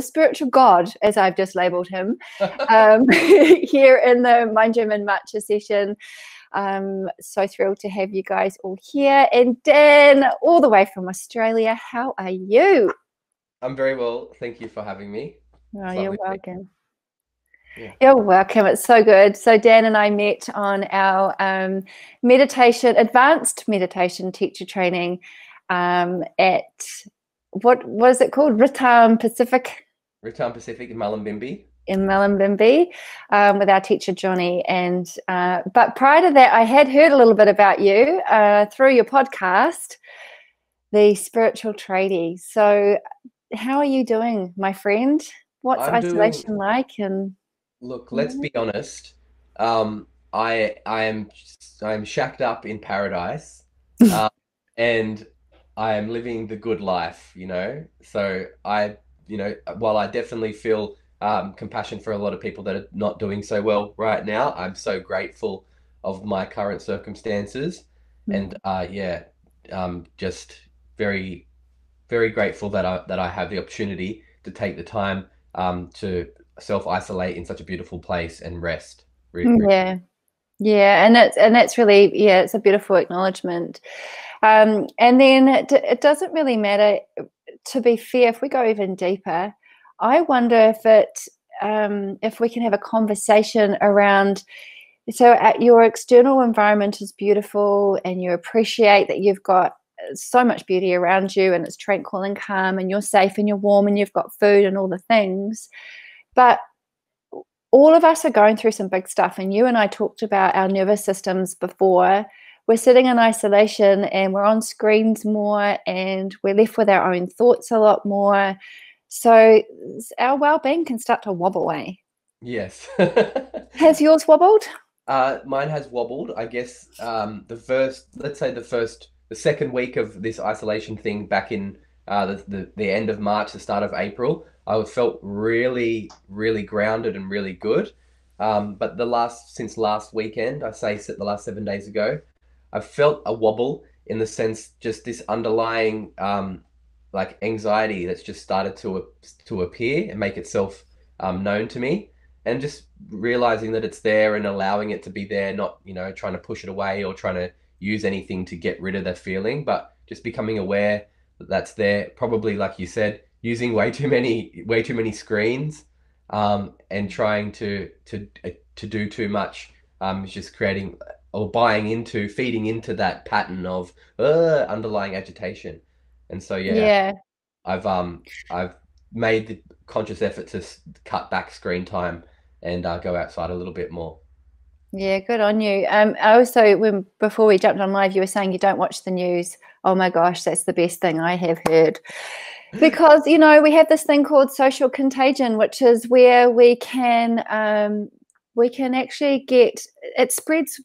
spiritual god, as I've just labeled him, here in the Mind Gym and Matcha session. So thrilled to have you guys all here. And Dan, all the way from Australia, how are you? I'm very well. Thank you for having me. Oh, It's you're lovely to be welcome. here. You're welcome. It's so good. So Dan and I met on our advanced meditation teacher training at what is it called? Ritam Pacific Return Pacific in Mullumbimby. in Mullumbimby with our teacher Johnny. And but prior to that, I had heard a little bit about you through your podcast, The Spiritual Tradie. So how are you doing, my friend? What's I'm doing, isolation like? And look, let's be honest. I am shacked up in paradise, um, and I am living the good life, So while I definitely feel compassion for a lot of people that are not doing so well right now, I'm so grateful of my current circumstances, and just very very grateful that I have the opportunity to take the time to self-isolate in such a beautiful place and rest. yeah. Yeah, and that's really, yeah, it's a beautiful acknowledgement. And then it doesn't really matter. To be fair, if we go even deeper, I wonder if we can have a conversation around. So, your external environment is beautiful, and you appreciate that you've got so much beauty around you, and it's tranquil and calm, and you're safe, and you're warm, and you've got food and all the things, but all of us are going through some big stuff, and you and I talked about our nervous systems before. We're sitting in isolation and we're on screens more, and we're left with our own thoughts a lot more. So our well-being can start to wobble away. Yes. Has yours wobbled? Mine has wobbled. I guess let's say the second week of this isolation thing back in the end of March, the start of April, I felt really, really grounded and really good. But since last weekend, the last 7 days ago, I felt a wobble in the sense just this underlying like anxiety that's just started to appear and make itself known to me, and just realizing that it's there and allowing it to be there, not trying to push it away or trying to use anything to get rid of that feeling, but just becoming aware that that's there. Probably, like you said, using way too many screens, and trying to do too much, is just creating or feeding into that pattern of underlying agitation. And so yeah, Yeah. I've made the conscious effort to cut back screen time and go outside a little bit more. Yeah, good on you. I also, before we jumped on live, you were saying you don't watch the news. Oh my gosh, that's the best thing I have heard. Because, we have this thing called social contagion, which is where we can actually it spreads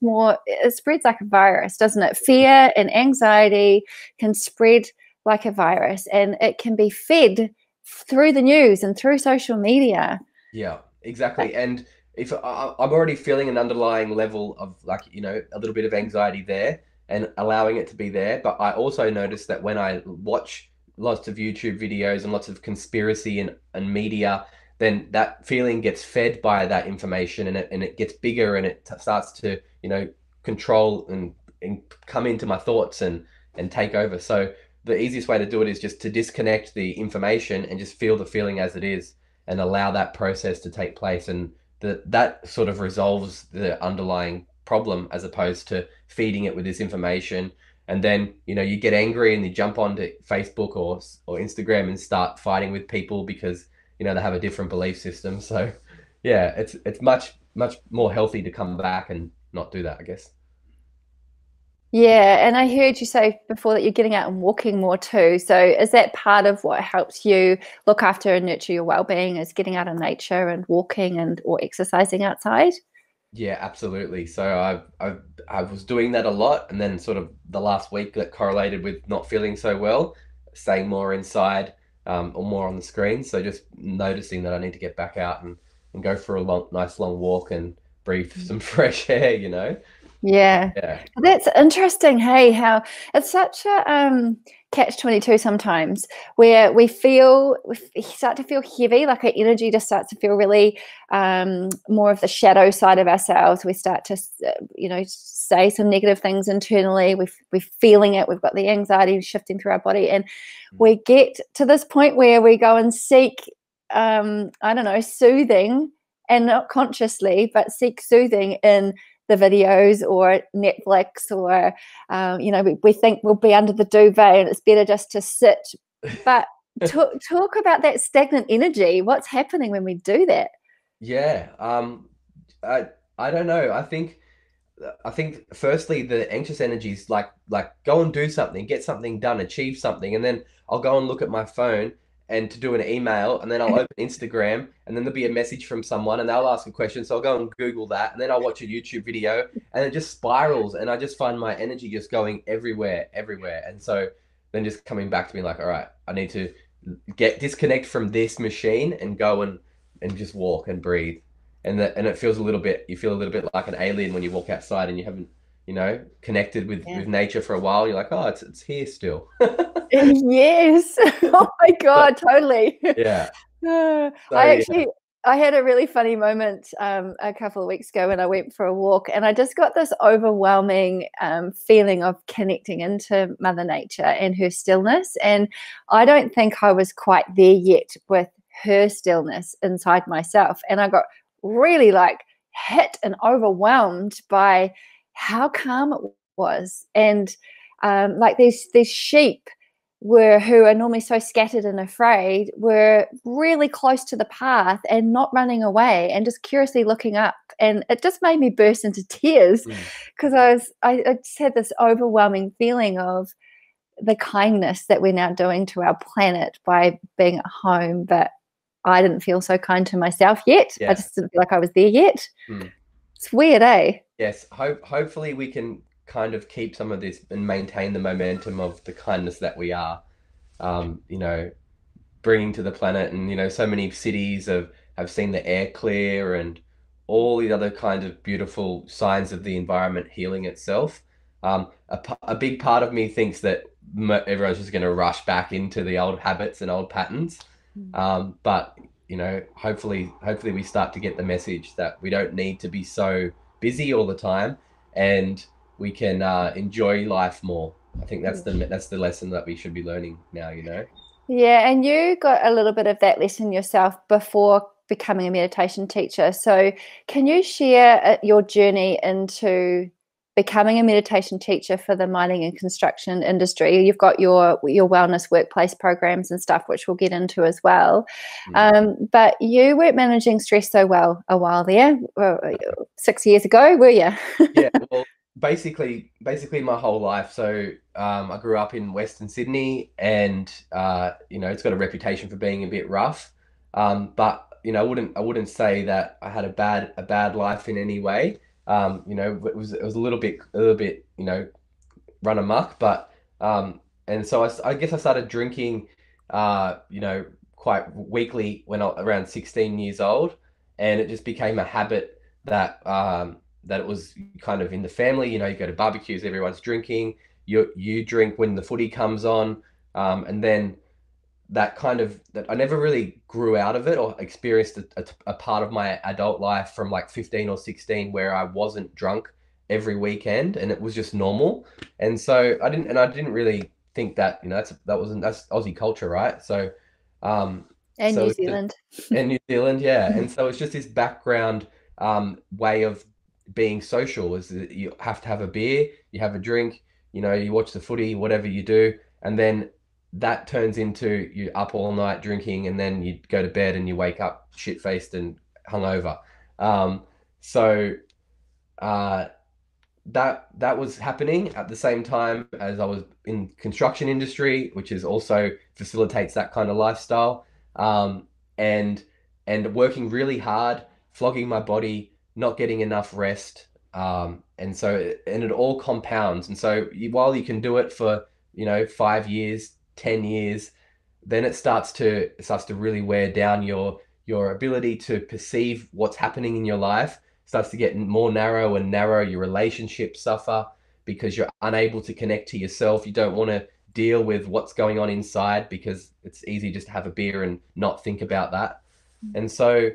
like a virus, doesn't it? Fear and anxiety can spread like a virus, and it can be fed through the news and through social media. Yeah, exactly. And if I'm already feeling an underlying level of, like, a little bit of anxiety there and allowing it to be there, but I also notice that when I watch lots of YouTube videos and lots of conspiracy and media, then that feeling gets fed by that information, and it gets bigger, and it starts to, control and come into my thoughts and take over. So the easiest way to do it is just to disconnect the information and just feel the feeling as it is, and allow that process to take place, and that sort of resolves the underlying problem, as opposed to feeding it with this information. And then you get angry and you jump onto Facebook or Instagram and start fighting with people because they have a different belief system. So yeah, it's much more healthy to come back and not do that, I guess. Yeah, and I heard you say before that you're getting out and walking more too. So is that part of what helps you look after and nurture your well-being, is getting out in nature and walking and or exercising outside? Yeah, absolutely. So I was doing that a lot, and then sort of the last week that correlated with not feeling so well, staying more inside, or more on the screen. So just noticing that I need to get back out and go for a nice long walk and breathe some fresh air. Yeah. Yeah. That's interesting. Hey, how it's such a catch-22 sometimes where we start to feel heavy, like our energy just starts to feel really more of the shadow side of ourselves. We start to, say some negative things internally. We're feeling it. We've got the anxiety shifting through our body, and we get to this point where we go and seek, I don't know, soothing, and not consciously, but seek soothing in the videos or Netflix, or we think we'll be under the duvet and it's better just to sit. But talk about that stagnant energy. What's happening when we do that? Yeah. I I don't know. I think firstly the anxious energies like go and do something, get something done, achieve something, and then I'll go and look at my phone and to do an email, and then I'll open Instagram, and then there'll be a message from someone, and they'll ask a question, so I'll go and Google that, and then I'll watch a YouTube video, and it just spirals, and I just find my energy just going everywhere, everywhere, and so then just coming back to me like, all right, I need to get disconnect from this machine and go and just walk and breathe and it feels a little bit you feel a little bit like an alien when you walk outside and you haven't connected Yeah. with nature for a while. You're like, oh, it's here still. Yes. Oh my So, God, totally. yeah. I So yeah. actually I had a really funny moment a couple of weeks ago when I went for a walk, and I just got this overwhelming feeling of connecting into Mother Nature and her stillness. And I don't think I was quite there yet with her stillness inside myself. And I got really like hit and overwhelmed by how calm it was. And like these sheep who are normally so scattered and afraid were really close to the path and not running away and just curiously looking up, and it just made me burst into tears Mm. because I just had this overwhelming feeling of the kindness that we're now doing to our planet by being at home. But I didn't feel so kind to myself yet. I Yeah. just didn't feel like I was there yet. Mm. It's weird, eh? Yes. Hopefully we can kind of keep some of this and maintain the momentum of the kindness that we are. Um, you know, bringing to the planet, and so many cities have seen the air clear and all these other kinds of beautiful signs of the environment healing itself. A big part of me thinks that everyone's just going to rush back into the old habits and old patterns, but hopefully we start to get the message that we don't need to be so busy all the time, and we can enjoy life more. I think that's the lesson that we should be learning now. Yeah, and you got a little bit of that lesson yourself before becoming a meditation teacher. So, can you share your journey into becoming a meditation teacher for the mining and construction industry? You've got your wellness workplace programs and stuff, which we'll get into as well. Mm. But you weren't managing stress so well a while there, 6 years ago, were you? Yeah, well, basically my whole life. So I grew up in Western Sydney, and it's got a reputation for being a bit rough. But I wouldn't say that I had a bad life in any way. It was a little bit run amok, but and so I guess I started drinking, quite weekly when around 16 years old, and it just became a habit that it was kind of in the family. You go to barbecues, everyone's drinking. You drink when the footy comes on, and then that I never really grew out of it or experienced a part of my adult life from like 15 or 16 where I wasn't drunk every weekend and it was just normal. And so I didn't really think that, that's Aussie culture, right? So, And New so Zealand. in New Zealand, yeah. And so it's just this background way of being social is that you have to have a beer, you have a drink, you watch the footy, whatever you do, and then that turns into you up all night drinking, and then you go to bed and you wake up shit faced and hungover. So uh, that was happening at the same time as I was in construction industry, which is also facilitates that kind of lifestyle. And working really hard, flogging my body, not getting enough rest. And it all compounds. And so while you can do it for 5 years, 10 years, then it starts to really wear down your ability to perceive what's happening in your life, starts to get more narrow and narrow. Your relationships suffer because you're unable to connect to yourself. You don't want to deal with what's going on inside because it's easy just to have a beer and not think about that. And so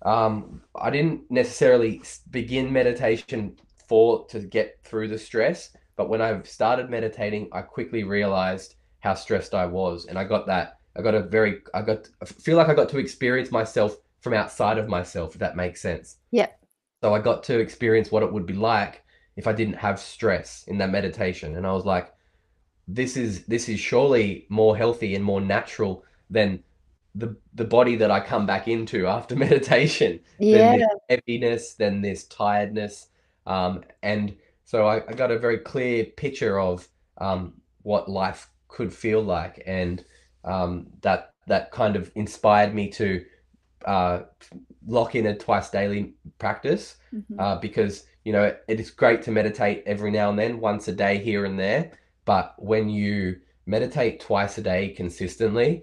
I didn't necessarily begin meditation for to get through the stress, but when I started meditating, I quickly realized how stressed I was, and I got that. I feel like I got to experience myself from outside of myself, if that makes sense. Yeah. So I got to experience what it would be like if I didn't have stress in that meditation, and I was like, this is surely more healthy and more natural than the body that I come back into after meditation, than Yeah. this heaviness, than this tiredness. And so I got a very clear picture of what life could feel like. And that kind of inspired me to uh, lock in a twice daily practice, Mm-hmm. because it is great to meditate every now and then, once a day here and there. But when you meditate twice a day consistently,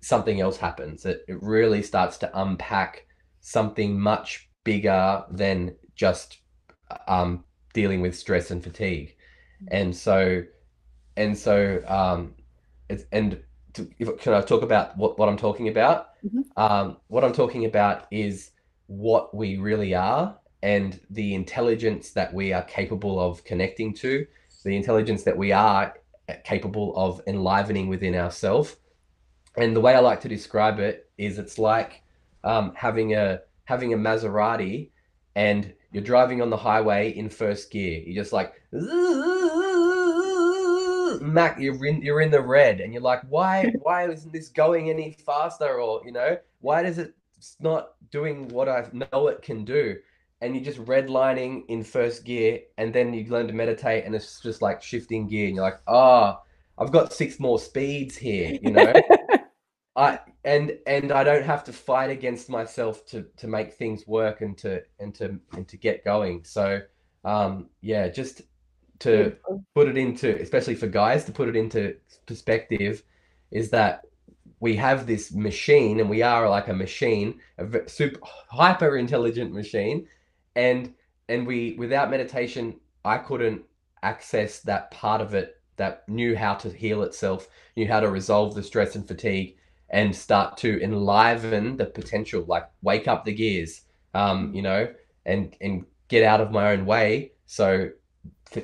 something else happens. It really starts to unpack something much bigger than just um, dealing with stress and fatigue. And so and so it's and can I talk about what I'm talking about? Mm-hmm. What I'm talking about is what we really are and the intelligence that we are capable of connecting to, the intelligence that we are capable of enlivening within ourselves. And the way I like to describe it is it's like having a Maserati and you're driving on the highway in first gear. You're just like Mac, you're in the red, and you're like, why isn't this going any faster? Or why does it not doing what I know it can do? And you're just redlining in first gear, and then you learn to meditate, and it's just like shifting gear, and you're like, I've got six more speeds here. And I don't have to fight against myself to make things work and to get going. So yeah, just to Beautiful. put it into, especially for guys, to put it into perspective, is that we have this machine, and we are like a machine, a super hyper intelligent machine, and we, without meditation, I couldn't access that part of it that knew how to heal itself, knew how to resolve the stress and fatigue, and start to enliven the potential, like wake up the gears, and get out of my own way, so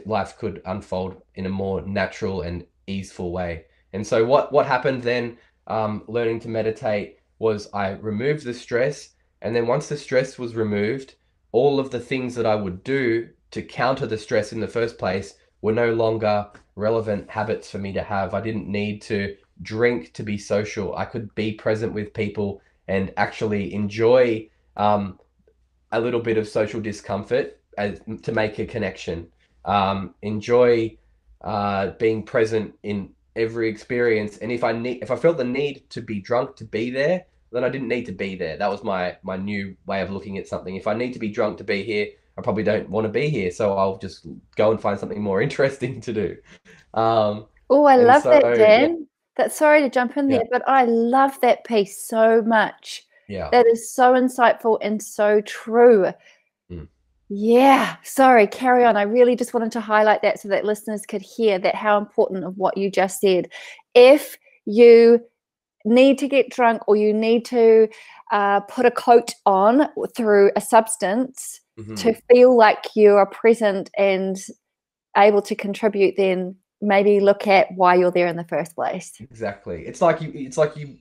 life could unfold in a more natural and easeful way. And so what happened then, learning to meditate, was I removed the stress, and then once the stress was removed, all of the things that I would do to counter the stress in the first place were no longer relevant habits for me to have. I didn't need to drink to be social. I could be present with people and actually enjoy a little bit of social discomfort to make a connection. Enjoy being present in every experience. And if I felt the need to be drunk to be there, then I didn't need to be there. That was my new way of looking at something. If I need to be drunk to be here, I probably don't want to be here. So I'll just go and find something more interesting to do. Um, Oh, I and love that, so yeah, Dan. That sorry to jump in yeah, there, but I love that piece so much. yeah. That is so insightful and so true. Mm. Yeah, sorry, carry on. I really just wanted to highlight that so that listeners could hear that how important of what you just said. If you need to get drunk or you need to put a coat on through a substance Hmm. to feel like you are present and able to contribute, then maybe look at why you're there in the first place. Exactly. It's like you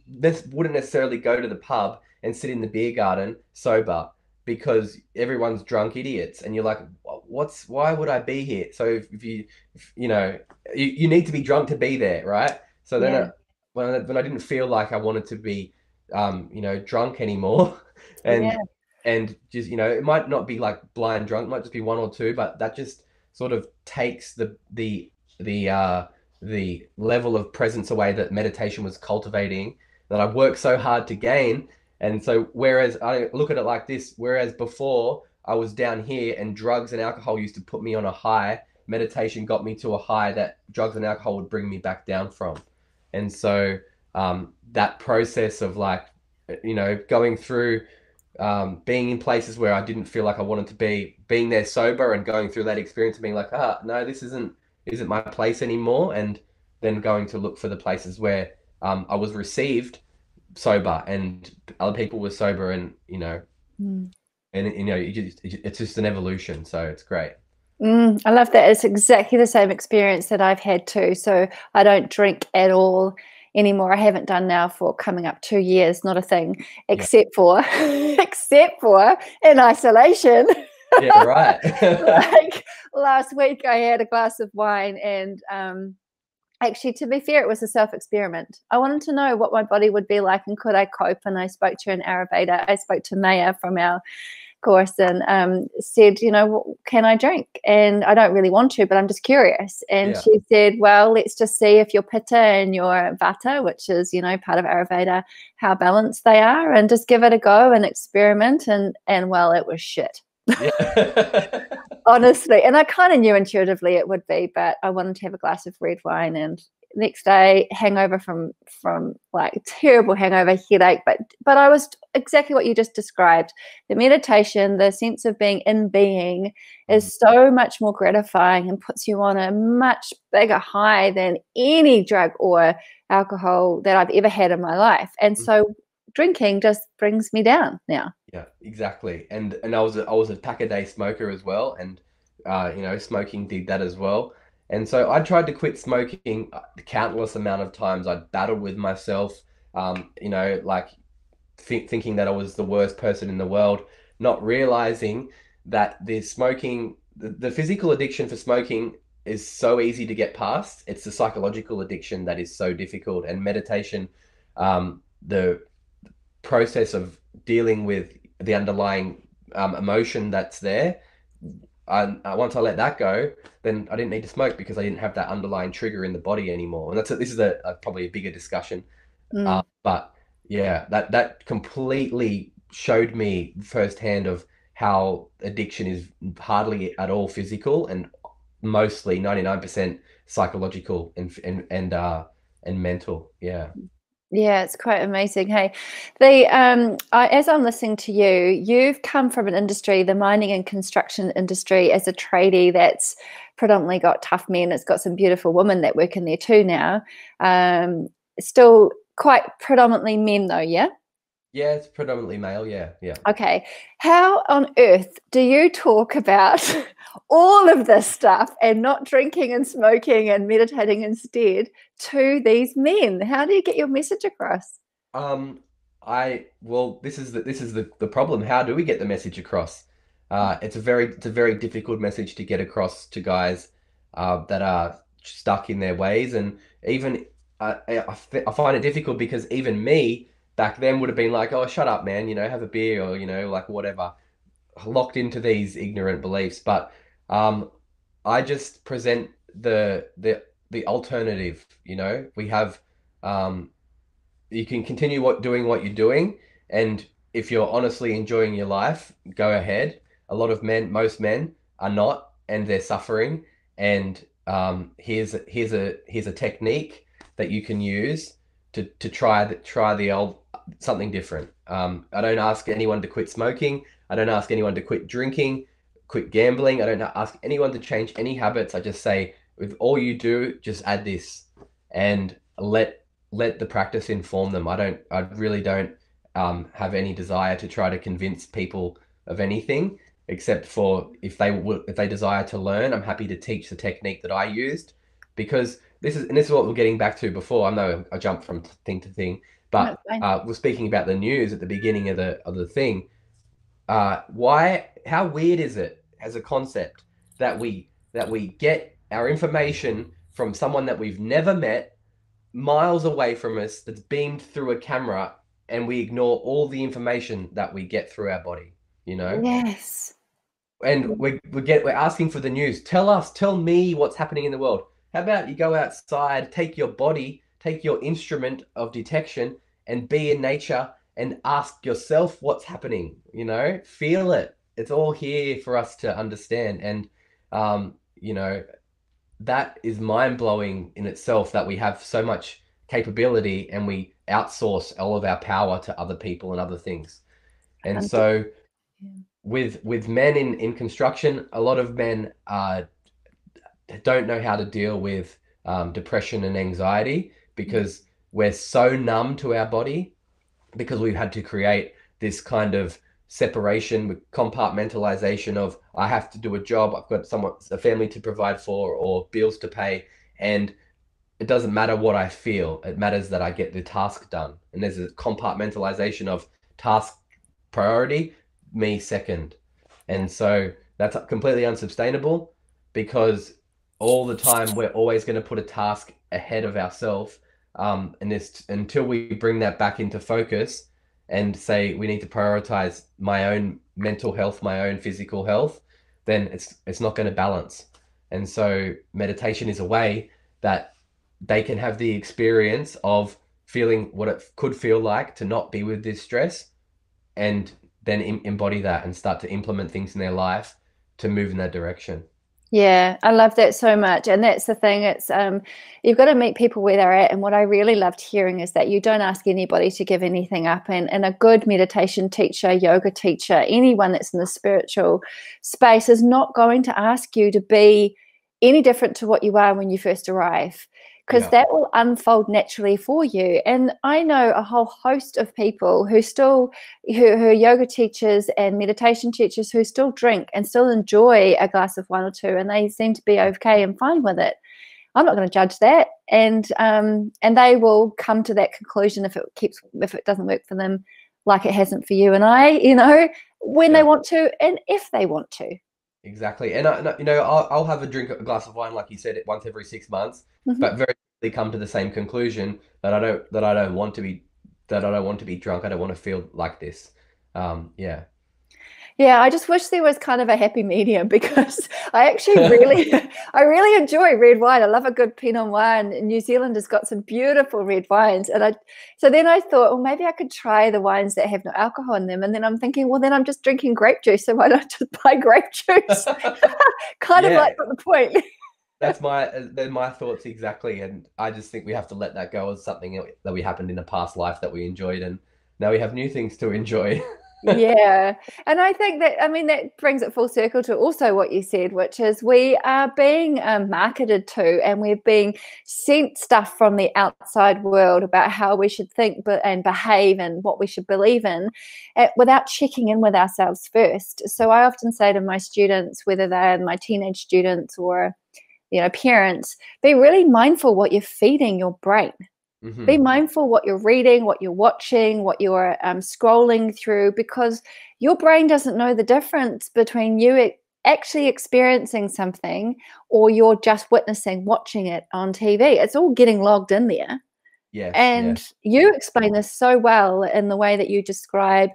wouldn't necessarily go to the pub and sit in the beer garden sober because everyone's drunk idiots, and you're like, why would I be here? So if you need to be drunk to be there, right? So then Yeah, when I didn't feel like I wanted to be drunk anymore, yeah, and just it might not be like blind drunk, it might just be one or two, but that just sort of takes the level of presence away that meditation was cultivating, that I've worked so hard to gain. And so, whereas I look at it like this, whereas before I was down here and drugs and alcohol used to put me on a high, meditation got me to a high that drugs and alcohol would bring me back down from. And so, that process of, like, going through being in places where I didn't feel like I wanted to be, being there sober and going through that experience and being like, no, this isn't my place anymore, and then going to look for the places where I was received sober and other people were sober, and Mm. it's just an evolution, so it's great. I love that. It's exactly the same experience that I've had too. So I don't drink at all anymore. I haven't done now for coming up 2 years, not a thing, Yeah, except for except for in isolation. yeah, right. Like last week I had a glass of wine and actually, to be fair, it was a self-experiment. I wanted to know what my body would be like and could I cope. And I spoke to an Ayurveda. I spoke to Maya from our course and said, can I drink? And I don't really want to, but I'm just curious. And Yeah. she said, well, let's just see if your pitta and your vata, which is, part of Ayurveda, how balanced they are, and just give it a go and experiment. And well, it was shit. Yeah. Honestly, and I kind of knew intuitively it would be, but I wanted to have a glass of red wine, and next day hangover from like terrible hangover, headache, but I was exactly what you just described. The meditation, the sense of being in being, is so much more gratifying and puts you on a much bigger high than any drug or alcohol that I've ever had in my life. And so drinking just brings me down now. Yeah, exactly. And I was a pack a day smoker as well, and smoking did that as well. And so I tried to quit smoking countless amount of times. I battled with myself, like thinking that I was the worst person in the world, not realizing that the physical addiction for smoking is so easy to get past. It's the psychological addiction that is so difficult, and meditation, the process of dealing with the underlying emotion that's there. Once I let that go, then I didn't need to smoke because I didn't have that underlying trigger in the body anymore. And this is probably a bigger discussion. Mm. But yeah, that completely showed me firsthand of how addiction is hardly at all physical and mostly 99% psychological and mental. Yeah. Yeah, it's quite amazing. Hey, as I'm listening to you, you've come from an industry, the mining and construction industry, as a tradie that's predominantly got tough men. It's got some beautiful women that work in there too now. Still quite predominantly men though, yeah? Yeah, it's predominantly male. Yeah, yeah. Okay. How on earth do you talk about all of this stuff and not drinking and smoking and meditating instead to these men? How do you get your message across? Um, this is the problem. How do we get the message across? It's a very difficult message to get across to guys that are stuck in their ways, and even I find it difficult because even me back then would have been like, oh, shut up, man, have a beer, or like whatever, locked into these ignorant beliefs. But um, I just present the alternative. We have um you can continue doing what you're doing, and if you're honestly enjoying your life, go ahead. Most men are not, and they're suffering. And here's a technique that you can use to try the old something different. I don't ask anyone to quit smoking. I don't ask anyone to quit drinking, quit gambling. I don't ask anyone to change any habits. I just say, with all you do, just add this, and let the practice inform them. I really don't have any desire to try to convince people of anything, except for if they desire to learn, I'm happy to teach the technique that I used, because this is what we're getting back to before. I know I jumped from thing to thing, That's but fine. we're speaking about the news at the beginning of the thing. How weird is it as a concept that we get our information from someone that we've never met, miles away from us, that's beamed through a camera, and we ignore all the information that we get through our body, you know? Yes. And we're asking for the news. Tell me what's happening in the world. How about you go outside, take your body, take your instrument of detection, and be in nature and ask yourself what's happening, Feel it. It's all here for us to understand. And um, you know, that is mind blowing in itself, that we have so much capability and we outsource all of our power to other people and other things. And 100. so Yeah. with men in construction, a lot of men don't know how to deal with depression and anxiety because we're so numb to our body because we've had to create this kind of separation with compartmentalization of I have to do a job, I've got someone, a family to provide for, or bills to pay, and it doesn't matter what I feel. It matters that I get the task done. And there's a compartmentalization of task priority, me second. Yeah. And so that's completely unsustainable because all the time we're always going to put a task ahead of ourselves. And this until we bring that back into focus and say we need to prioritize my own mental health, my own physical health, then it's not going to balance. And so meditation is a way that they can have the experience of feeling what it could feel like to not be with this stress and then embody that and start to implement things in their life to move in that direction. Yeah, I love that so much. And that's the thing. It's you've got to meet people where they're at. And what I really loved hearing is that you don't ask anybody to give anything up. And a good meditation teacher, yoga teacher, anyone that's in the spiritual space is not going to ask you to be any different to what you are when you first arrive, because Yeah. that will unfold naturally for you. And I know a whole host of people who are yoga teachers and meditation teachers who still drink and still enjoy a glass of wine or two, and they seem to be okay and fine with it. I'm not going to judge that, and they will come to that conclusion if it doesn't work for them, like it hasn't for you and I, when they Yeah. want to and if they want to. Exactly. And I'll have a glass of wine, like you said, once every 6 months, Mhm. but very quickly come to the same conclusion that I don't want to be drunk. I don't want to feel like this. Yeah. Yeah, I just wish there was kind of a happy medium because I actually really, I really enjoy red wine. I love a good Pinot Noir, and New Zealand has got some beautiful red wines. So then I thought, well, maybe I could try the wines that have no alcohol in them. And then I'm thinking, well, then I'm just drinking grape juice. So why not just buy grape juice? Kind of Yeah, like got the point. they're my thoughts exactly, and I just think we have to let that go as something that we happened in a past life that we enjoyed, and now we have new things to enjoy. Yeah. And I think that, I mean, that brings it full circle to also what you said, which is we are being marketed to, and we're being sent stuff from the outside world about how we should think and behave and what we should believe in, without checking in with ourselves first. So I often say to my students, whether they're my teenage students or, parents, be really mindful what you're feeding your brain. Be Hmm. mindful what you're reading, what you're watching, what you're scrolling through, because your brain doesn't know the difference between you actually experiencing something or you're just witnessing, watching it on TV. It's all getting logged in there. Yes, yeah. And you explain this so well in the way that you describe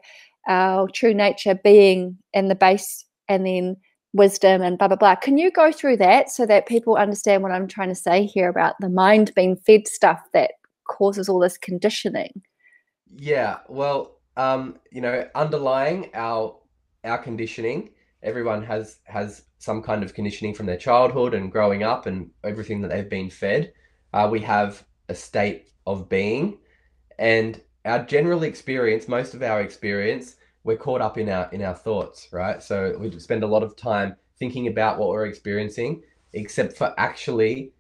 our true nature being in the base and then wisdom and blah, blah, blah. Can you go through that so that people understand what I'm trying to say here about the mind being fed stuff that causes all this conditioning? Yeah, well, underlying our conditioning, everyone has some kind of conditioning from their childhood and growing up and everything that they've been fed. We have a state of being, and our general experience, most of our experience, we're caught up in our thoughts, right? So we spend a lot of time thinking about what we're experiencing, except for actually,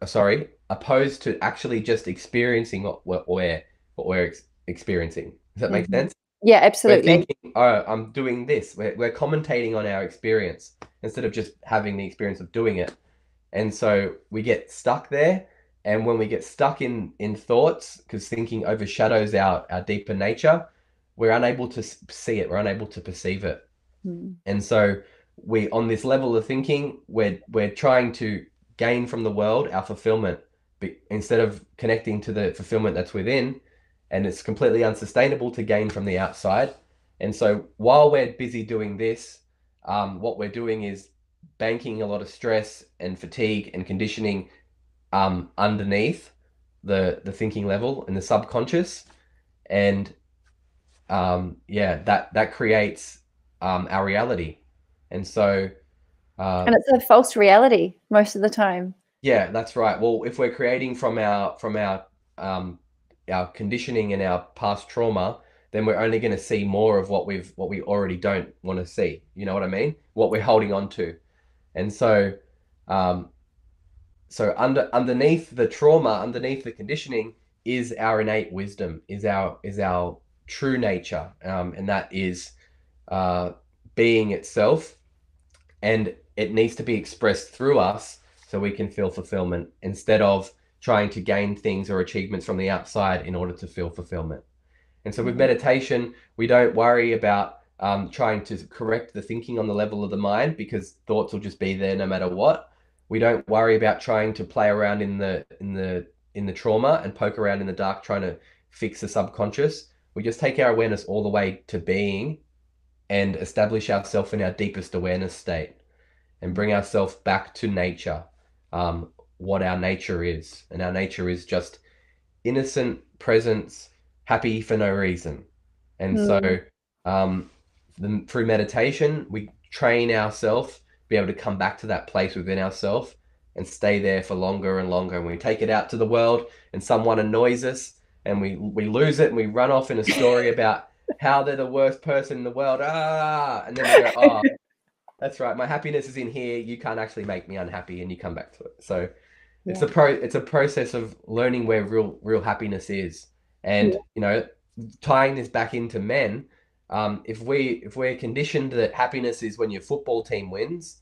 sorry, opposed to actually just experiencing what we're experiencing. Does that make Mm-hmm. sense? Yeah, We're absolutely. thinking, oh, I'm doing this. We're commentating on our experience instead of just having the experience of doing it. And so we get stuck there. And when we get stuck in thoughts, because thinking overshadows our deeper nature, we're unable to see it. We're unable to perceive it. Mm. And so we, on this level of thinking, we're trying to gain from the world our fulfillment, instead of connecting to the fulfillment that's within. And it's completely unsustainable to gain from the outside. And so while we're busy doing this, what we're doing is banking a lot of stress and fatigue and conditioning underneath the thinking level in the subconscious, and yeah, that creates our reality. And so uh, And it's a false reality most of the time. yeah, that's right. Well, if we're creating from our conditioning and our past trauma, then we're only going to see more of what we already don't want to see. You know what I mean? What we're holding on to. And um, underneath the trauma, underneath the conditioning, is our innate wisdom, is our true nature, and that is uh, being itself, and it needs to be expressed through us so we can feel fulfillment instead of trying to gain things or achievements from the outside in order to feel fulfillment. And so with Mhm. meditation, we don't worry about trying to correct the thinking on the level of the mind because thoughts will just be there no matter what. We don't worry about trying to play around in the trauma and poke around in the dark trying to fix the subconscious. We just take our awareness all the way to being and establish ourselves in our deepest awareness state and bring ourselves back to nature, what our nature is. And our nature is just innocent presence, happy for no reason. And so, Mm. um, through meditation, we train ourselves be able to come back to that place within ourselves and stay there for longer and longer. And we take it out to the world, and someone annoys us, and we lose it, and we run off in a story about how they're the worst person in the world. And then we go, oh, that's right. My happiness is in here. You can't actually make me unhappy, and you come back to it. So Yeah. it's a process of learning where real happiness is, and Yeah. tying this back into men. If we're conditioned that happiness is when your football team wins,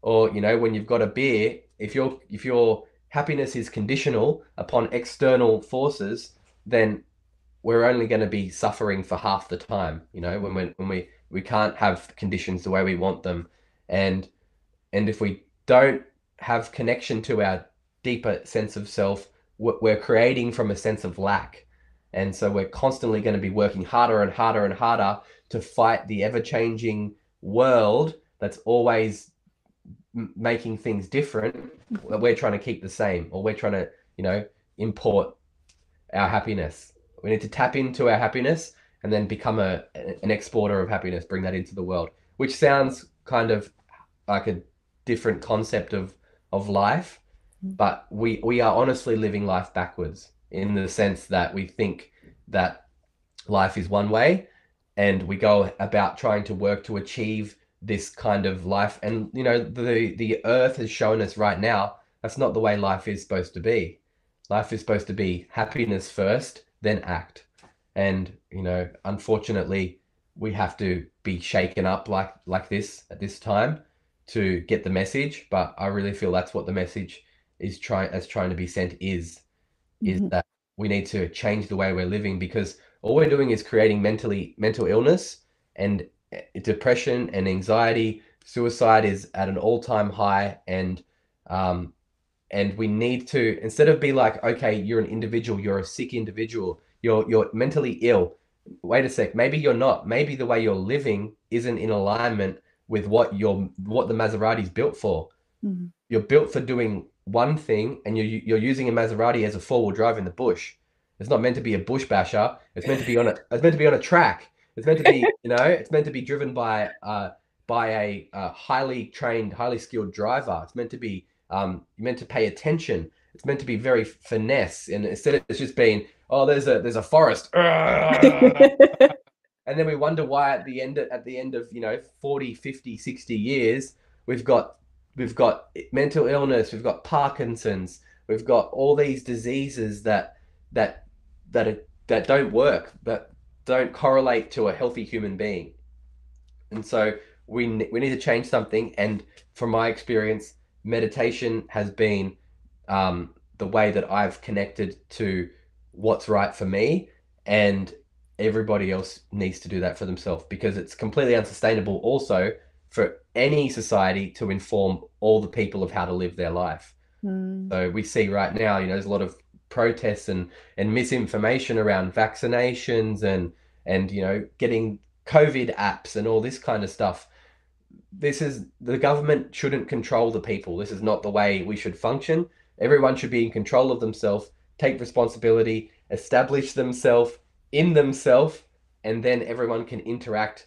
or when you've got a beer, if your happiness is conditional upon external forces, then we're only going to be suffering for half the time. When we can't have conditions the way we want them, and if we don't have connection to our deeper sense of self, we're creating from a sense of lack. And so we're constantly going to be working harder and harder and harder to fight the ever changing world that's always making things different. We're trying to keep the same, or we're trying to, import our happiness. We need to tap into our happiness and then become an exporter of happiness, bring that into the world, which sounds kind of like a different concept of life, but we are honestly living life backwards in the sense that we think that life is one way, and we go about trying to work to achieve this kind of life. And the earth has shown us right now that's not the way life is supposed to be. Life is supposed to be happiness first, then act. And unfortunately, we have to be shaken up like this at this time to get the message. But I really feel that's what the message is trying to be sent, is Mhm. that we need to change the way we're living, because all we're doing is creating mental illness and depression and anxiety. Suicide is at an all-time high, um, and we need to, instead of be like, okay, you're an individual, you're a sick individual, you're mentally ill. Wait a sec, maybe you're not. Maybe the way you're living isn't in alignment with what the Maserati's built for. Mhm. You're built for doing one thing, and you're using a Maserati as a four-wheel drive in the bush. It's not meant to be a bush basher. It's meant to be on a track. It's meant to be, it's meant to be driven by a highly trained, highly skilled driver. It's meant to be meant to pay attention. It's meant to be very finesse, and instead of it's just being, oh, there's a forest. And then we wonder why at the end of 40, 50, 60 years, we've got mental illness, we've got Parkinson's, we've got all these diseases that that don't work, that don't correlate to a healthy human being. And so we need to change something. And from my experience, meditation has been the way that I've connected to what's right for me, and everybody else needs to do that for themselves, because it's completely unsustainable also for any society to inform all the people of how to live their life. Mm. So we see right now, there's a lot of protests and misinformation around vaccinations and getting COVID apps and all this kind of stuff. The government shouldn't control the people. This is not the way we should function. Everyone should be in control of themselves, take responsibility, establish themselves in themselves, and then everyone can interact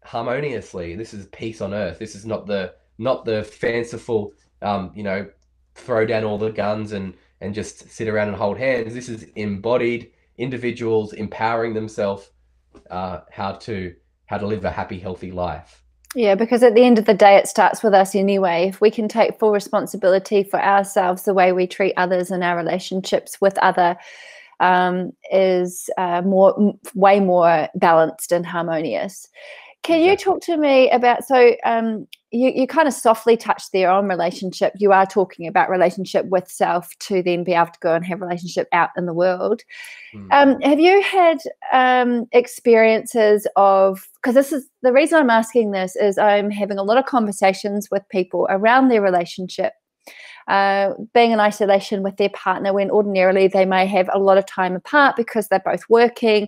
harmoniously. This is peace on earth. This is not the fanciful, throw down all the guns and just sit around and hold hands. This is embodied individuals empowering themselves, how to live a happy, healthy life. Yeah, because at the end of the day, it starts with us anyway. If we can take full responsibility for ourselves, the way we treat others and our relationships with other is way more balanced and harmonious. Can you Exactly. talk to me about you kind of softly touched there on relationship. You are talking about relationship with self to then be able to go and have relationship out in the world. Mm. Have you had experiences of, because this is the reason I'm asking this, is I'm having a lot of conversations with people around their relationship, being in isolation with their partner when ordinarily they may have a lot of time apart because they're both working,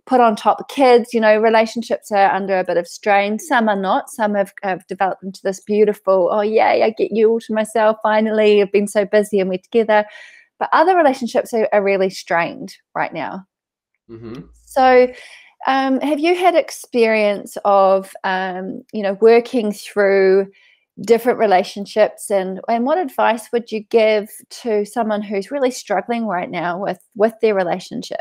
put on top of kids. Relationships are under a bit of strain. Some are not. Some have developed into this beautiful, oh, yay, I get you all to myself. Finally, I've been so busy and we're together. But other relationships are really strained right now. Hmm. So, have you had experience of, working through different relationships, and what advice would you give to someone who's really struggling right now with their relationship?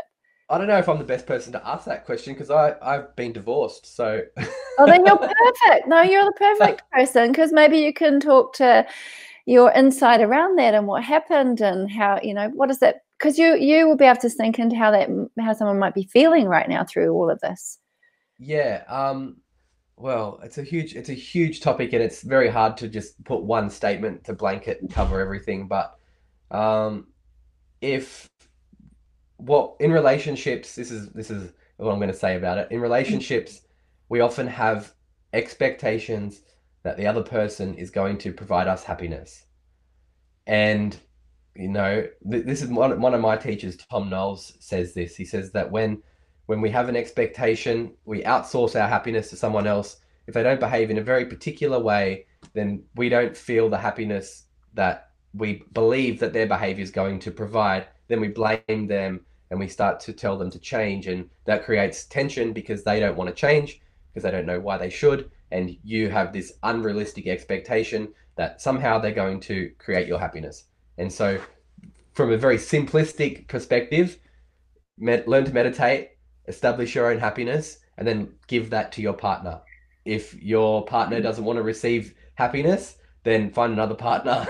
I don't know if I'm the best person to ask that question because I've been divorced. So Oh, then you're perfect. No, you're the perfect person, because maybe you can talk to your insight around that and what happened and how, what is that? Because you will be able to sink into how someone might be feeling right now through all of this. yeah, well, it's a huge topic and it's very hard to just put one statement to blanket cover everything. But um, if what in relationships, this is what I'm going to say about it. In relationships, we often have expectations that the other person is going to provide us happiness. And this is one of my teachers, Tom Knowles, says this. He says that when we have an expectation, we outsource our happiness to someone else. If they don't behave in a very particular way, then we don't feel the happiness that we believe that their behavior is going to provide. Then we blame them and we start to tell them to change, and that creates tension because they don't want to change because they don't know why they should, and you have this unrealistic expectation that somehow they're going to create your happiness. And so, from a very simplistic perspective, learn to meditate, establish your own happiness, and then give that to your partner. If your partner doesn't want to receive happiness, then find another partner.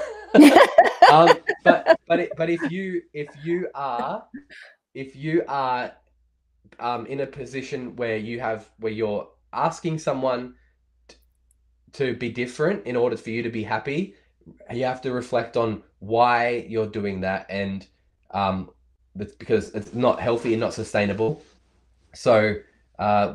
But if you are in a position where you're asking someone to be different in order for you to be happy, you have to reflect on why you're doing that, and that's because it's not healthy and not sustainable. So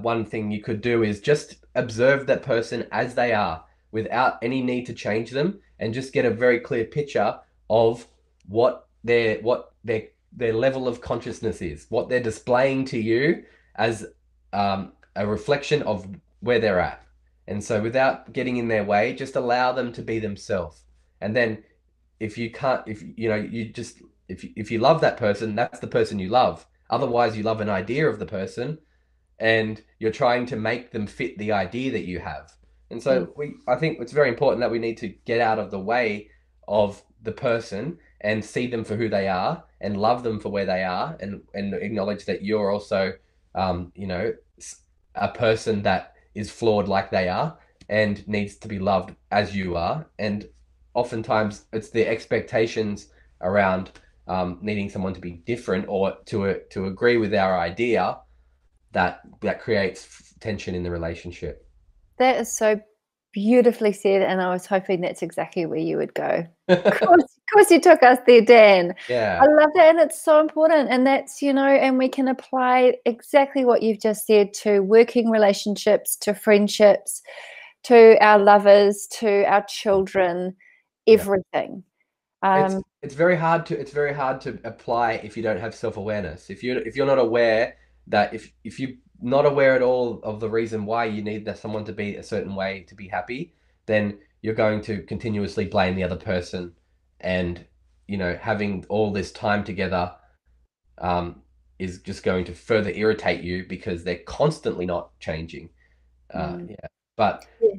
one thing you could do is just observe that person as they are without any need to change them, and just get a very clear picture of what their level of consciousness is, what they're displaying to you as a reflection of where they're at. And so without getting in their way, just allow them to be themselves. And then if you can't, if you know, you just if you love that person, that's the person you love. Otherwise, you love an idea of the person, and you're trying to make them fit the idea that you have. And Mm, so I think it's very important that we need to get out of the way of the person and see them for who they are and love them for where they are, and acknowledge that you're also, you know, a person that is flawed like they are and needs to be loved as you are. And oftentimes it's the expectations around needing someone to be different or to agree with our idea that creates tension in the relationship. that is so beautifully said, and I was hoping that's exactly where you would go. Of course, you took us there, Dan. I Yeah, love that, and it's so important. And that's, and we can apply exactly what you've just said to working relationships, to friendships, to our lovers, to our children, yeah. everything. It's Um, very hard to apply if you don't have self-awareness. If you're not aware that if you're not aware at all of the reason why you need that someone to be a certain way to be happy, then you're going to continuously blame the other person, and having all this time together um, is just going to further irritate you because they're constantly not changing. mm, Yeah, but yeah.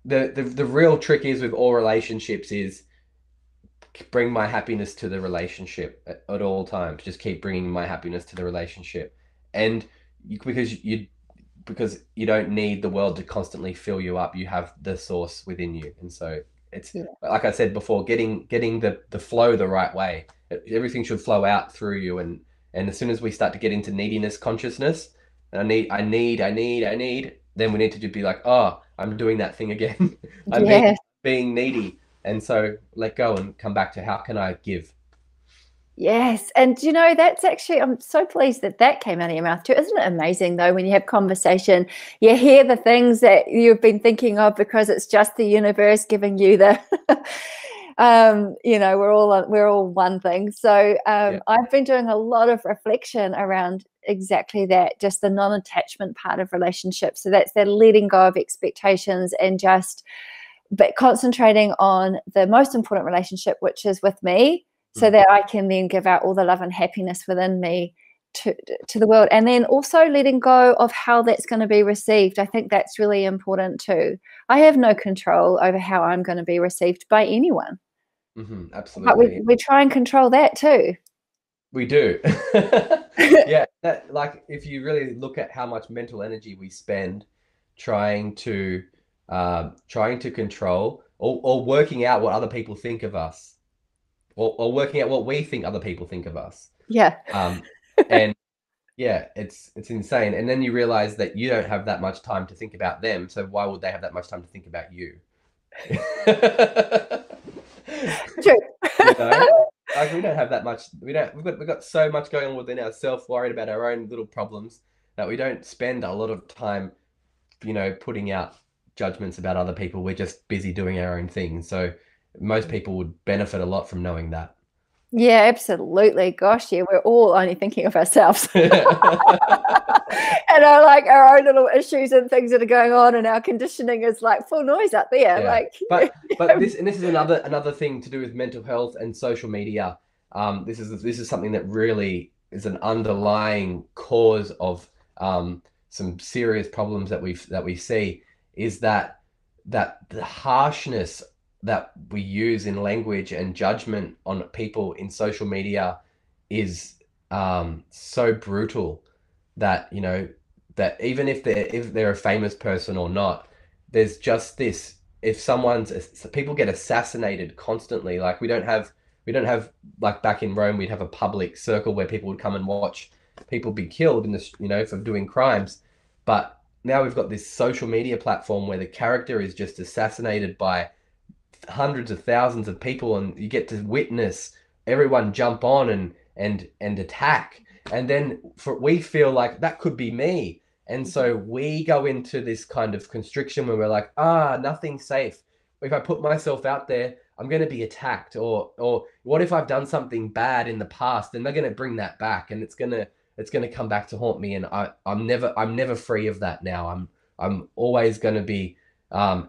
the real trick is with all relationships is bring my happiness to the relationship at all times. Just keep bringing my happiness to the relationship, and because you don't need the world to constantly fill you up. You have the source within you, and so it's Yeah. like I said before, getting the flow the right way. Everything should flow out through you, and as soon as we start to get into neediness consciousness, and I need, then we need to just be like, oh, I'm doing that thing again. I'm Yeah. being needy, and so let go and come back to how can I give. Yes. And that's actually, I'm so pleased that that came out of your mouth too. Isn't it amazing though, when you have conversation, you hear the things that you've been thinking of because it's just the universe giving you the, we're all one thing. So Yeah. I've been doing a lot of reflection around exactly that, just the non-attachment part of relationships. So that's that letting go of expectations and just, but concentrating on the most important relationship, which is with me, so Mm. that I can then give out all the love and happiness within me to the world. And then also letting go of how that's going to be received. I think that's really important too. I have no control over how I'm going to be received by anyone, but we, Absolutely. we try and control that too. We do. Yeah, that like if you really look at how much mental energy we spend trying to trying to control or working out what other people think of us or working out what we think other people think of us. Yeah. Um, and yeah, it's insane. And then you realize that you don't have that much time to think about them, so why would they have that much time to think about you? True. You know, like we don't have that much. We've got so much going on within ourselves, worried about our own little problems that we don't spend a lot of time, putting out judgments about other people. We're just busy doing our own thing. So most people would benefit a lot from knowing that. Yeah, absolutely. Gosh, yeah, we're all only thinking of ourselves. And our own little issues and things that are going on, and our conditioning is like full noise up there. Yeah, Like, but this is another thing to do with mental health and social media. This is something that really is an underlying cause of some serious problems that we see is that the harshness that we use in language and judgment on people in social media is so brutal that that even if they're a famous person or not, there's just this if people get assassinated constantly. Like we don't have like back in Rome we'd have a public circle where people would come and watch people be killed in this for doing crimes, but now we've got this social media platform where the character is just assassinated by hundreds of thousands of people, and you get to witness everyone jump on and attack, and then we feel like that could be me, and so we go into this kind of constriction where we're like, nothing's safe. If I put myself out there, I'm going to be attacked, or what if I've done something bad in the past, and they're going to bring that back, and it's going to come back to haunt me, and I'm never free of that now. I'm always going to be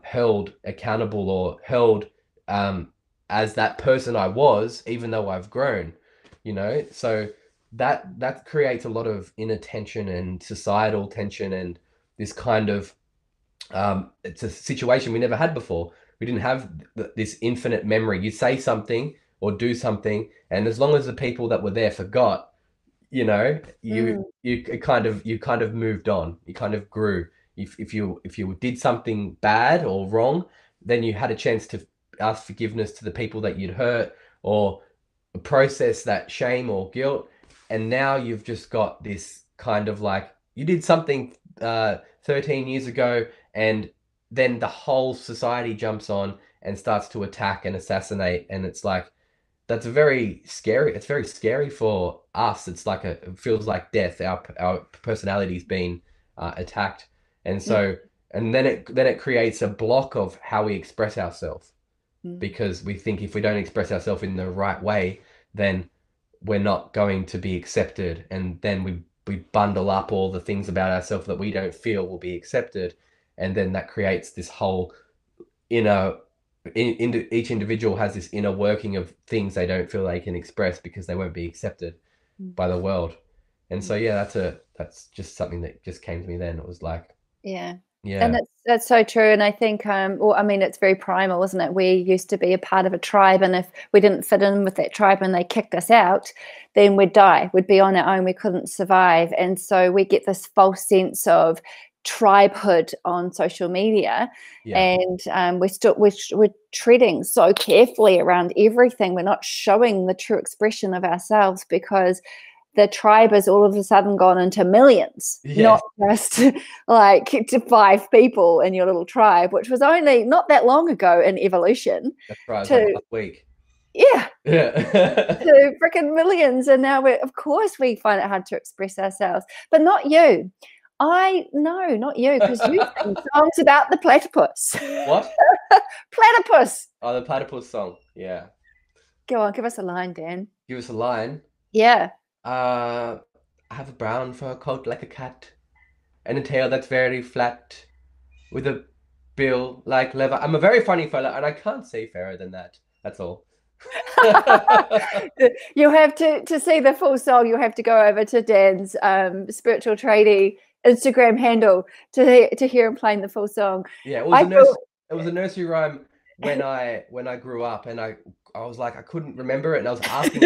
held accountable or held um, as that person I was, even though I've grown, So that creates a lot of inner tension and societal tension and this kind of it's a situation we never had before. We didn't have this infinite memory. You say something or do something, and as long as the people that were there forgot, you know you mm, you kind of moved on, you kind of grew. If you did something bad or wrong, then you had a chance to ask forgiveness to the people that you'd hurt or process that shame or guilt, and now you've just got this kind of like you did something 13 years ago, and then the whole society jumps on and starts to attack and assassinate, and it's like that's very scary. It's very scary for us. It feels like death. Our personality's been attacked, and yeah. so and then it creates a block of how we express ourselves, Mm. because we think if we don't express ourselves in the right way, then we're not going to be accepted, and then we bundle up all the things about ourselves that we don't feel will be accepted, and then that creates this whole inner each individual has this inner working of things they don't feel they can express because they won't be accepted Mm. by the world. And Mm. so yeah, that's just something that just came to me then. It was like Yeah. And Yeah. that's so true. And I think, well, I mean, it's very primal, isn't it? We used to be a part of a tribe, and if we didn't fit in with that tribe and they kicked us out, then we'd die. We'd be on our own. We couldn't survive. And so we get this false sense of tribehood on social media, Yeah. and we're treading so carefully around everything. We're not showing the true expression of ourselves because the tribe has all of a sudden gone into millions, Yes. not just like to 5 people in your little tribe, which was only not that long ago in evolution, That's right. It's like to, last week. yeah, Yeah. to freaking millions. And now of course, we find it hard to express ourselves, but not you. I no, not you, because you sing songs about the platypus. What? Platypus. Oh, the platypus song. Yeah. Go on, give us a line, Dan. Give us a line. Yeah. Uh, I have a brown fur coat like a cat, and a tail that's very flat, with a bill like leather. I'm a very funny fella, and I can't say fairer than that. That's all. You have to see the full song. You have to go over to Dan's spiritual tradie Instagram handle to hear him playing the full song. Yeah, I feel it was a nursery rhyme when I grew up, and I was like I couldn't remember it, and I was asking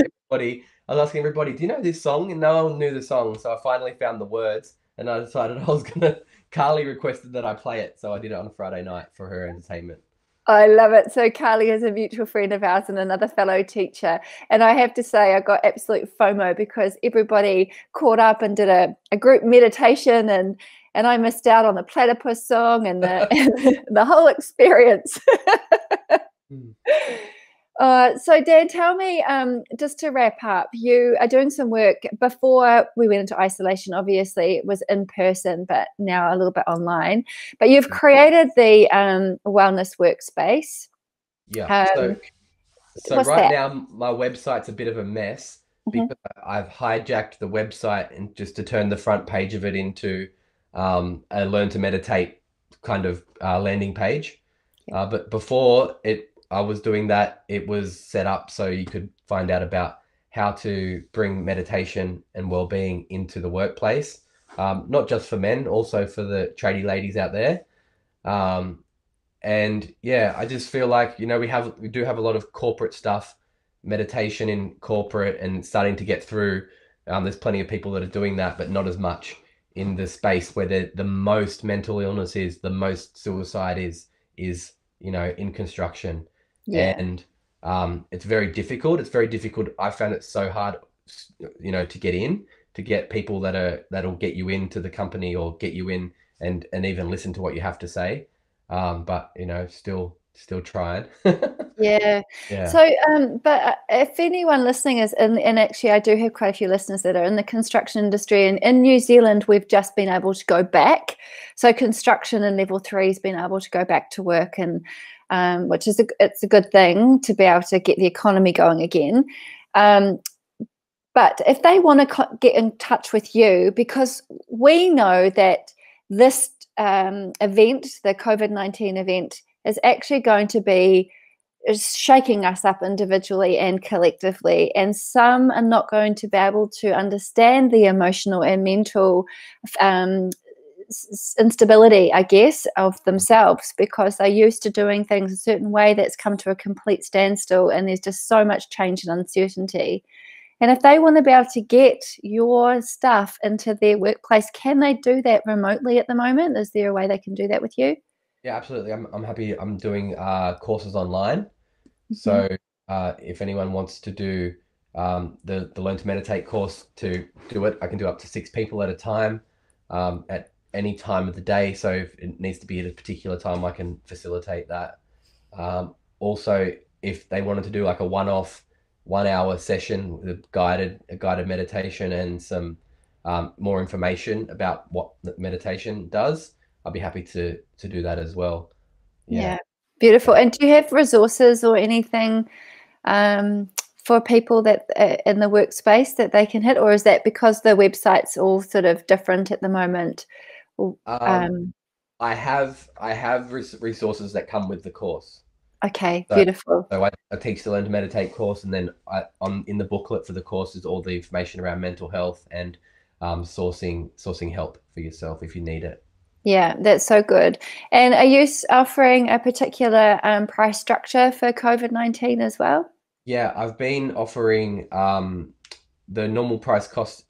everybody, do you know this song? And no one knew the song, so I finally found the words, and I decided I was gonna. Carly requested that I play it, so I did it on a Friday night for her entertainment. I love it. So Carly is a mutual friend of ours and another fellow teacher. And I have to say I got absolute FOMO because everybody caught up and did a group meditation, and I missed out on the platypus song and the and the whole experience. Hmm. So Dan, tell me, just to wrap up, you are doing some work before we went into isolation. Obviously, it was in person, but now a little bit online. But you've created the wellness workspace. Yeah. Um, So what's right that? now my website's a bit of a mess Mhm. because I've hijacked the website and just to turn the front page of it into a learn to meditate kind of landing page. Yeah. But before I was doing that, it was set up so you could find out about how to bring meditation and well-being into the workplace, not just for men, also for the tradie ladies out there. Um, and yeah, I just feel like, we do have a lot of corporate stuff, meditation in corporate and starting to get through. There's plenty of people that are doing that, but not as much in the space where the most mental illness is, the most suicide is, in construction. Yeah. And it's very difficult. It's very difficult. I found it so hard, to get in, to get people that'll get you into the company or get you in and even listen to what you have to say. But still trying. Yeah. Yeah. So, but if anyone listening is in, and actually, I do have quite a few listeners that are in the construction industry, and in New Zealand, we've just been able to go back. So, construction and level three has been able to go back to work, and which is it's a good thing to be able to get the economy going again. Um, but if they want to get in touch with you, because we know that this event, the COVID-19 event, is actually going to be is shaking us up individually and collectively. And some are not going to be able to understand the emotional and mental um, instability, I guess, of themselves because they're used to doing things a certain way that's come to a complete standstill. And there's just so much change and uncertainty. And if they want to be able to get your stuff into their workplace, can they do that remotely at the moment? Is there a way they can do that with you? Yeah, absolutely. I'm happy. I'm doing courses online. Mm-hmm. So if anyone wants to do the Learn to Meditate course to do it, I can do up to 6 people at a time at any time of the day. So if it needs to be at a particular time, I can facilitate that. Also, if they wanted to do like a one-off 1 hour session with a guided meditation and some more information about what the meditation does, I'd be happy to do that as well. Yeah. Yeah, beautiful. And do you have resources or anything um, for people that in the workspace that they can hit, or is that because the website's all sort of different at the moment? Or, Um, I have resources that come with the course. okay, So, beautiful. I teach the Learn to Meditate course, and then on in the booklet for the course is all the information around mental health and sourcing help for yourself if you need it. Yeah, that's so good. And are you offering a particular price structure for COVID-19 as well? Yeah, I've been offering the normal price cost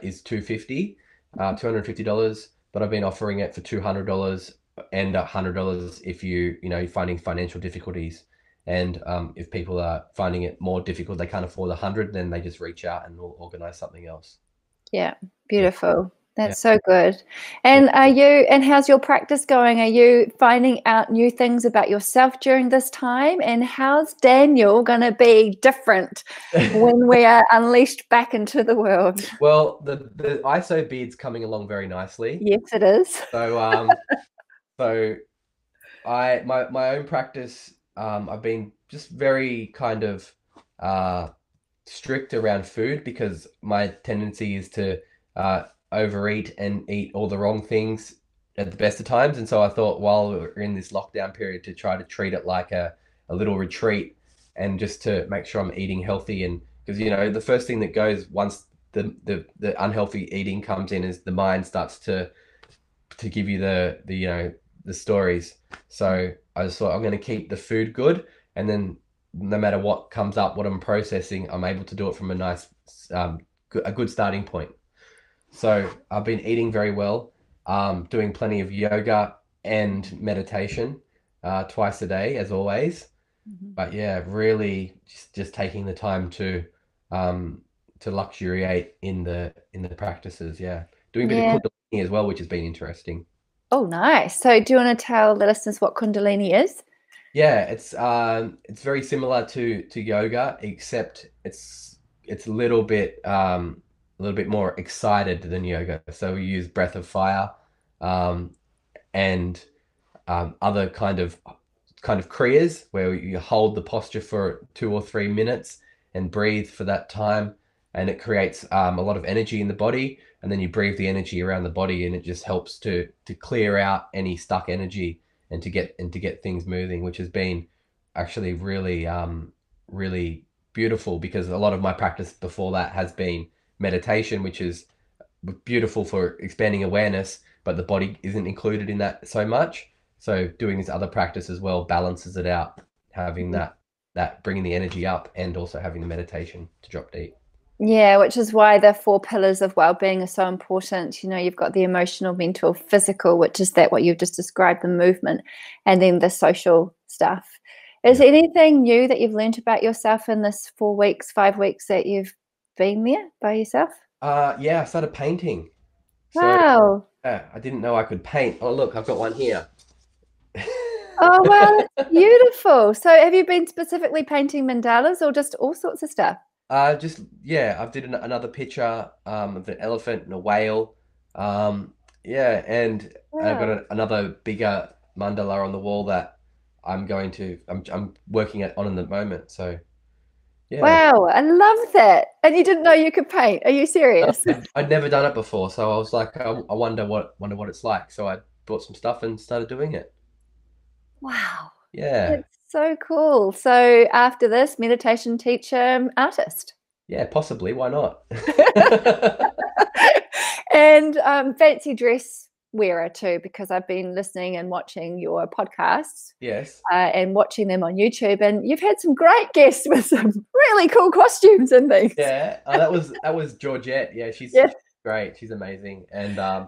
is 250, $250, but I've been offering it for $200 and $100 if you're finding financial difficulties. And if people are finding it more difficult, they can't afford 100, then they just reach out and we'll organize something else. Yeah, Yeah. beautiful. Yeah. That's so good. Yeah. And how's your practice going? Are you finding out new things about yourself during this time? And how's Daniel going to be different when we are unleashed back into the world? Well, the ISO bead's coming along very nicely. Yes, it is. So so my own practice, I've been just very kind of uh strict around food because my tendency is to overeat and eat all the wrong things at the best of times. And so I thought while we're in this lockdown period to try to treat it like a little retreat and just to make sure I'm eating healthy. And because the first thing that goes once the unhealthy eating comes in is the mind starts to give you the stories. So I just thought I'm going to keep the food good, and then no matter what comes up, what I'm processing, I'm able to do it from a nice, a good starting point. So I've been eating very well, doing plenty of yoga and meditation, twice a day, as always. Mhm. But yeah, really just taking the time um, to luxuriate in the practices. Yeah, doing a bit of Yeah. kundalini as well, which has been interesting. Oh, nice. So, do you want to tell the listeners what Kundalini is? Yeah, it's very similar to yoga, except it's a little bit more excited than yoga. So we use breath of fire, um, and other kind of kriyas where you hold the posture for 2 or 3 minutes and breathe for that time, and it creates a lot of energy in the body, and then you breathe the energy around the body, and it just helps to clear out any stuck energy and to get things moving, which has been actually really beautiful because a lot of my practice before that has been meditation, which is beautiful for expanding awareness, but the body isn't included in that so much. So doing this other practice as well balances it out, having that bringing the energy up and also having the meditation to drop deep. Yeah, which is why the four pillars of well-being are so important. You've got the emotional, mental, physical, which is that what you've just described, the movement, and then the social stuff. Is Yeah. there anything new that you've learned about yourself in this 4 weeks, 5 weeks that you've been there by yourself? Yeah, I started painting. So Wow. I didn't know I could paint. Oh, look, I've got one here. Oh, wow, that's beautiful. So have you been specifically painting mandalas or just all sorts of stuff? Just yeah, I've did another picture of an elephant and a whale. Yeah, and I've got Wow. another bigger mandala on the wall that I'm working on the moment. So yeah, Wow, I love that. And you didn't know you could paint. Are you serious? I'd never done it before, so I was like, I wonder what it's like. So I bought some stuff and started doing it. Wow. Yeah, That's so cool. So after this, meditation teacher, artist. yeah, possibly. Why not? And fancy dress wearer too, because I've been listening and watching your podcasts Yes. and watching them on YouTube. And you've had some great guests with some really cool costumes and things. Yeah, that was Georgette. Yeah, she's Yes, great. She's amazing, and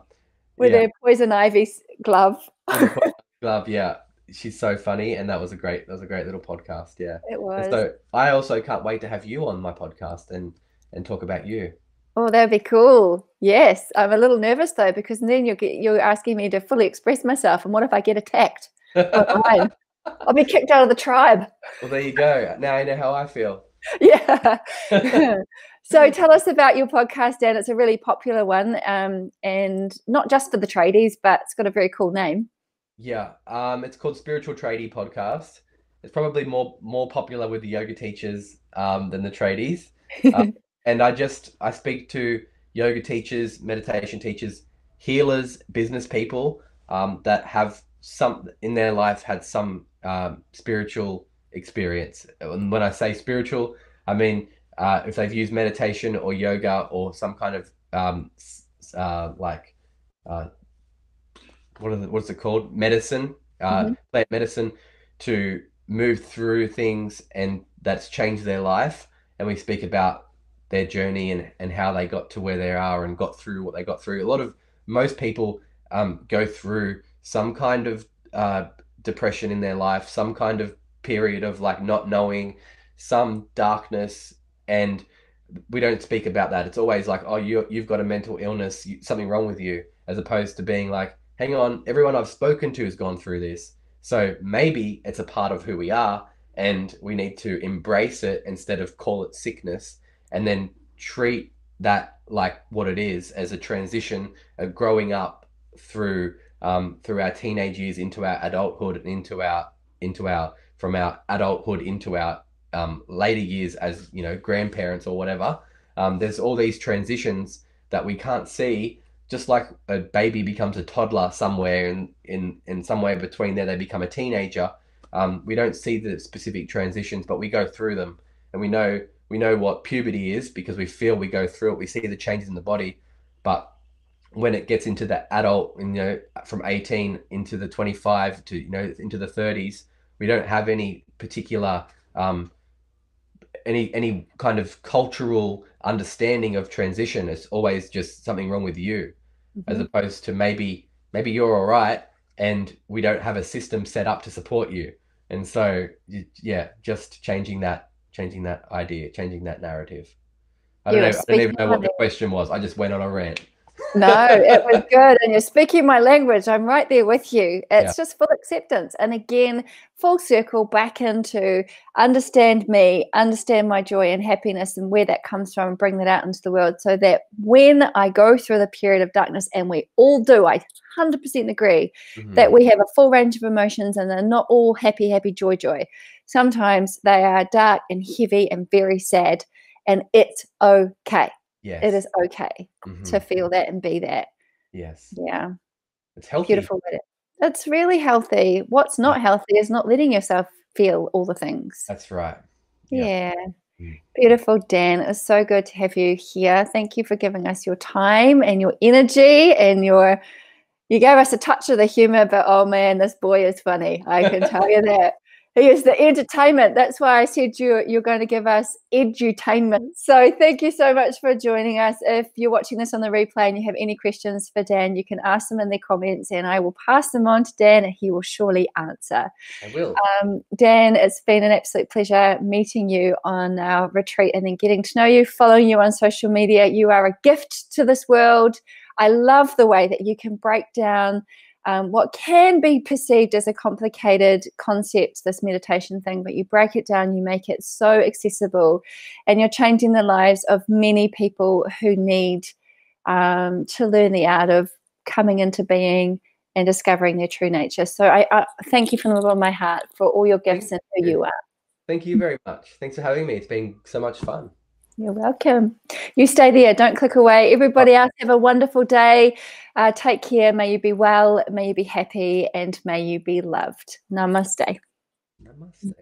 with yeah, their poison ivy glove. with the Poison Glove. Yeah, she's so funny, and that was a great little podcast. Yeah, It and was. so I also can't wait to have you on my podcast and talk about you. Oh, that'd be cool. Yes, I'm a little nervous though because then you're asking me to fully express myself, and what if I get attacked online? I'll be kicked out of the tribe. Well, there you go. Now I know how I feel. Yeah. So tell us about your podcast, Dan. It's a really popular one, and not just for the tradies, but it's got a very cool name. Yeah, it's called Spiritual Tradie Podcast. It's probably more popular with the yoga teachers than the tradies. Uh, and I speak to yoga teachers, meditation teachers, healers, business people that have some in their life had some spiritual experience. And when I say spiritual, I mean if they've used meditation or yoga or some kind of like uh, what's it called? Medicine, Hmm. plant medicine to move through things and that's changed their life. And we speak about their journey and how they got to where they are and got through what they got through. Most people go through some kind of depression in their life, some kind of period of like not knowing, some darkness, and we don't speak about that. It's always like, oh, you've got a mental illness, something wrong with you, as opposed to being like, hang on, everyone I've spoken to has gone through this. So maybe it's a part of who we are, and we need to embrace it instead of call it sickness, and then treat that like what it is as a transition of growing up through through our teenage years into our adulthood and into our from our adulthood into our later years as grandparents or whatever. There's all these transitions that we can't see. Just like a baby becomes a toddler somewhere, and in somewhere between there they become a teenager. We don't see the specific transitions, but we go through them, and we know what puberty is because we feel we go through it. We see the changes in the body, but when it gets into the adult, from 18 into the 25 to into the 30s, we don't have any particular any kind of cultural understanding of transition. It's always just something wrong with you, as Hmm. opposed to maybe you're all right, and we don't have a system set up to support you. And so, yeah, just changing that idea, changing that narrative. I don't You are know. I don't speaking even know my what the question was. I just went on a rant. No, it was good. And you're speaking my language. I'm right there with you. Yeah. It's just full acceptance. And again, full circle back into understand me, understand my joy and happiness and where that comes from, and bring that out into the world so that when I go through the period of darkness, and we all do, I 100% agree Hmm. that we have a full range of emotions and they're not all happy, happy, joy, joy. Sometimes they are dark and heavy and very sad, and it's okay. It Yes. is okay Hmm. to feel that and be that. Yes. Yeah, It's healthy. beautiful. It's really healthy. What's Yeah. not healthy is not letting yourself feel all the things. That's right. Yeah. Yeah, Mm. beautiful, Dan. It's so good to have you here. Thank you for giving us your time and your energy and you gave us a touch of the humor, but oh man, this boy is funny. I can tell you that. He is the entertainment. That's why I said you're going to give us edutainment. So thank you so much for joining us. If you're watching this on the replay and you have any questions for Dan, you can ask them in the comments and I will pass them on to Dan and he will surely answer. I will. Dan, it's been an absolute pleasure meeting you on our retreat and then getting to know you, following you on social media. You are a gift to this world. I love the way that you can break down what can be perceived as a complicated concept, this meditation thing, but you break it down, you make it so accessible, and you're changing the lives of many people who need to learn the art of coming into being and discovering their true nature. So I thank you from the bottom of my heart for all your Thank gifts and who you. you are. Thank you very much. Thanks for having me. It's been so much fun. You're welcome. You stay there. Don't click away. Everybody else, have a wonderful day. Take care. May you be well. May you be happy. And may you be loved. Namaste. Namaste.